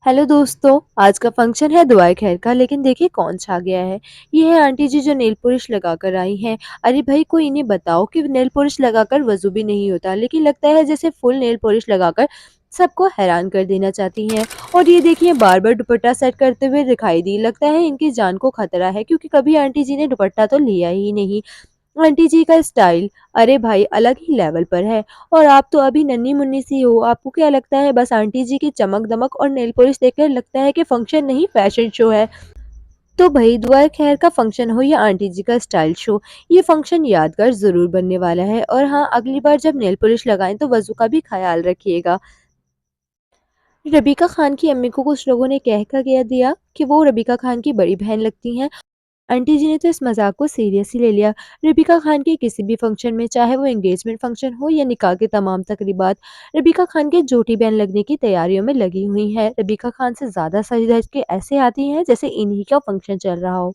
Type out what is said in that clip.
Hello दोस्तों, आज का फंक्शन है दुआए खैर का, लेकिन देखिए कौन छा गया है। ये है आंटी जी जो नेल पॉलिश लगाकर आई हैं। अरे भाई कोई इन्हें बताओ कि नेल पॉलिश लगाकर वज़ू भी नहीं होता, लेकिन लगता है जैसे फुल नेल पॉलिश लगाकर सबको हैरान कर देना चाहती हैं। और ये देखिए बार-बार दुपट्टा सेट करते हुए दिखाई दी, लगता है इनकी जान को खतरा है क्योंकि कभी आंटी जी ने दुपट्टा तो लिया ही नहीं। आंटी जी का स्टाइल, अरे भाई अलग ही लेवल पर है। और आप तो अभी नन्ही-मुन्नी सी हो, आपको क्या लगता है बस आंटी जी की चमक-दमक और नेल पॉलिश देखकर लगता है कि फंक्शन नहीं फैशन शो है। तो भई दुआ खैर का फंक्शन हो या आंटी जी का स्टाइल शो, ये फंक्शन यादगार ज़रूर बनने वाला है। और हाँ, अगली बार जब नेल पॉलिश लगाएँ तो वज़ू का भी ख़्याल रखिएगा। रबीका खान की अम्मी को कुछ लोगों ने कह कर कह दिया कि वो रबीका खान की बड़ी बहन लगती हैं। आंटी जी ने तो इस मज़ाक को सीरियस ही ले लिया। रबीका खान के किसी भी फंक्शन में, चाहे वो एंगेजमेंट फंक्शन हो या निकाह के तमाम तकरीबात, रबीका खान के जोटी बहन लगने की तैयारियों में लगी हुई हैं। रबीका खान से ज़्यादा सज-धज के ऐसे आती हैं जैसे इन्हीं का फंक्शन चल रहा हो।